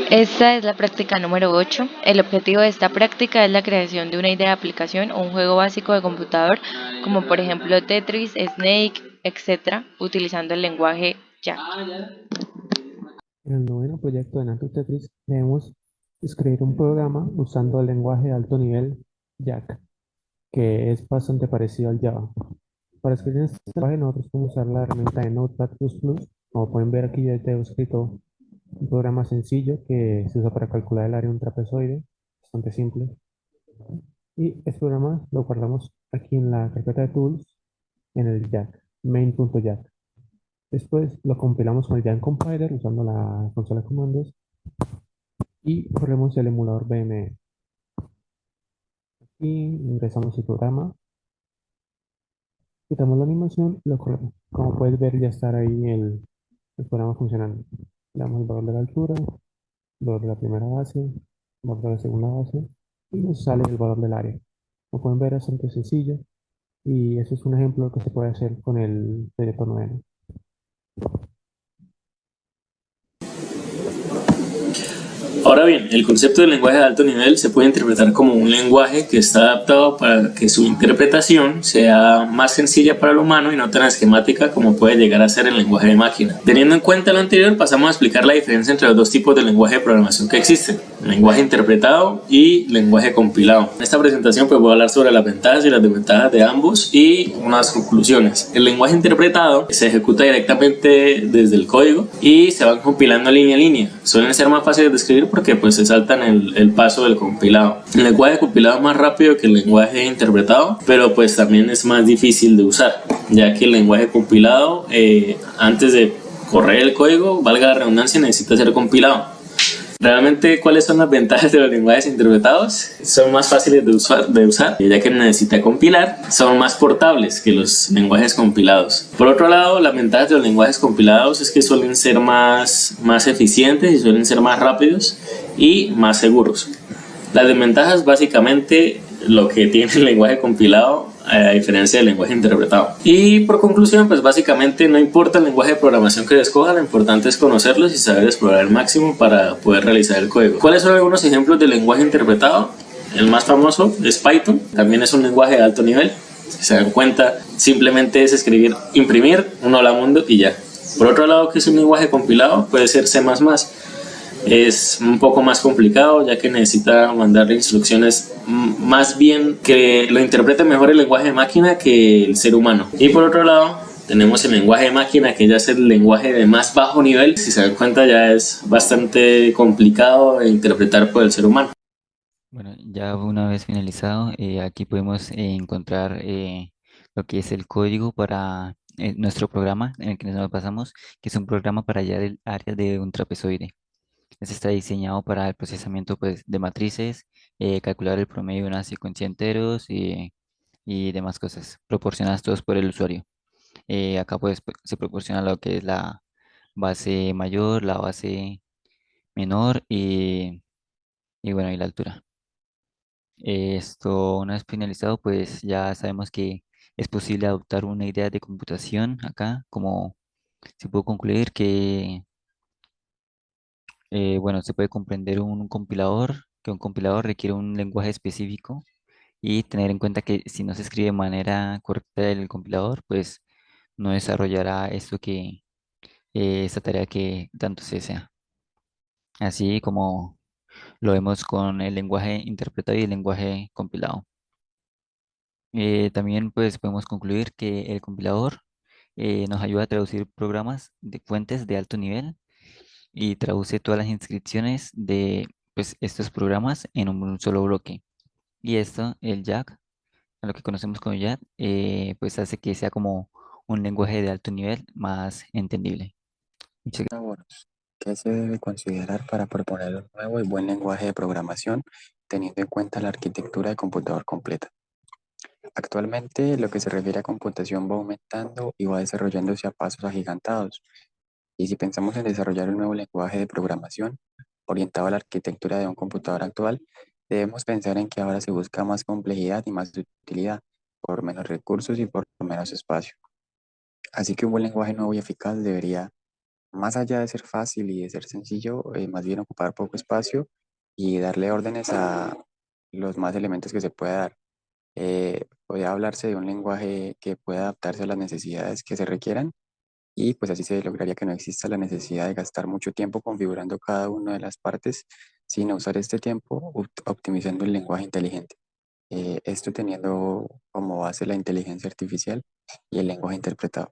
Esta es la práctica número 8. El objetivo de esta práctica es la creación de una idea de aplicación o un juego básico de computador, como por ejemplo Tetris, Snake, etc., utilizando el lenguaje Java. En el noveno proyecto de Natus Tetris debemos escribir un programa usando el lenguaje de alto nivel Jack, que es bastante parecido al Java. Para escribir en este lenguaje nosotros podemos usar la herramienta de Notepad++. Como pueden ver aquí, ya tengo escrito un programa sencillo que se usa para calcular el área de un trapezoide, bastante simple. Y este programa lo guardamos aquí en la carpeta de tools, en el Jack, main.jack. Después lo compilamos con el Jam Compiler usando la consola de comandos y corremos el emulador BME. Y ingresamos el programa, quitamos la animación y lo corremos. Como puedes ver, ya está ahí el programa funcionando. Le damos el valor de la altura, el valor de la primera base, el valor de la segunda base y nos sale el valor del área. Como pueden ver, es bastante sencillo y eso es un ejemplo que se puede hacer con el proyecto noveno. Ahora bien, el concepto del lenguaje de alto nivel se puede interpretar como un lenguaje que está adaptado para que su interpretación sea más sencilla para el humano y no tan esquemática como puede llegar a ser el lenguaje de máquina. Teniendo en cuenta lo anterior, pasamos a explicar la diferencia entre los dos tipos de lenguaje de programación que existen: lenguaje interpretado y lenguaje compilado. En esta presentación pues voy a hablar sobre las ventajas y las desventajas de ambos y unas conclusiones. El lenguaje interpretado se ejecuta directamente desde el código y se van compilando línea a línea. Suelen ser más fáciles de escribir porque pues se saltan el paso del compilado. El lenguaje compilado es más rápido que el lenguaje interpretado, pero pues también es más difícil de usar, ya que el lenguaje compilado antes de correr el código, valga la redundancia, necesita ser compilado. Realmente, ¿cuáles son las ventajas de los lenguajes interpretados? Son más fáciles de usar, ya que necesita compilar. Son más portables que los lenguajes compilados. Por otro lado, las ventajas de los lenguajes compilados es que suelen ser más eficientes y suelen ser más rápidos y más seguros. Las desventajas, básicamente, lo que tiene el lenguaje compilado a diferencia del lenguaje interpretado. Y por conclusión, pues básicamente no importa el lenguaje de programación que escoja, lo importante es conocerlos y saber explorar el máximo para poder realizar el código. ¿Cuáles son algunos ejemplos de lenguaje interpretado? El más famoso es Python, también es un lenguaje de alto nivel. Si se dan cuenta, simplemente es escribir, imprimir un hola mundo y ya. Por otro lado, que es un lenguaje compilado, puede ser C++. Es un poco más complicado, ya que necesita mandarle instrucciones más bien que lo interprete mejor el lenguaje de máquina que el ser humano. Y por otro lado, tenemos el lenguaje de máquina, que ya es el lenguaje de más bajo nivel. Si se dan cuenta, ya es bastante complicado de interpretar por el ser humano. Bueno, ya una vez finalizado, aquí podemos encontrar lo que es el código para nuestro programa en el que nos basamos, que es un programa para hallar el área de un trapezoide. Este está diseñado para el procesamiento pues, de matrices, calcular el promedio de una secuencia de enteros y demás cosas, proporcionadas todos por el usuario. Acá pues se proporciona lo que es la base mayor, la base menor y bueno, y la altura. Esto, una vez finalizado, pues ya sabemos que es posible adoptar una idea de computación acá, como se puede concluir que, bueno, se puede comprender un compilador, que un compilador requiere un lenguaje específico y tener en cuenta que si no se escribe de manera correcta el compilador, pues no desarrollará esto que, esta tarea que tanto se desea. Así como lo vemos con el lenguaje interpretado y el lenguaje compilado. También pues podemos concluir que el compilador nos ayuda a traducir programas de fuentes de alto nivel y traduce todas las inscripciones de pues, estos programas en un solo bloque. Y esto, el Jack, a lo que conocemos como Jack, pues hace que sea como un lenguaje de alto nivel más entendible. Muchas Vámonos. ¿Qué se debe considerar para proponer un nuevo y buen lenguaje de programación teniendo en cuenta la arquitectura de computador completa? Actualmente, lo que se refiere a computación va aumentando y va desarrollándose a pasos agigantados. Y si pensamos en desarrollar un nuevo lenguaje de programación orientado a la arquitectura de un computador actual, debemos pensar en que ahora se busca más complejidad y más utilidad por menos recursos y por menos espacio. Así que un buen lenguaje nuevo y eficaz debería Más allá de ser fácil y de ser sencillo, más bien ocupar poco espacio y darle órdenes a los más elementos que se pueda dar. Puede hablarse de un lenguaje que pueda adaptarse a las necesidades que se requieran y pues así se lograría que no exista la necesidad de gastar mucho tiempo configurando cada una de las partes, sino usar este tiempo optimizando el lenguaje inteligente. Esto teniendo como base la inteligencia artificial y el lenguaje interpretado.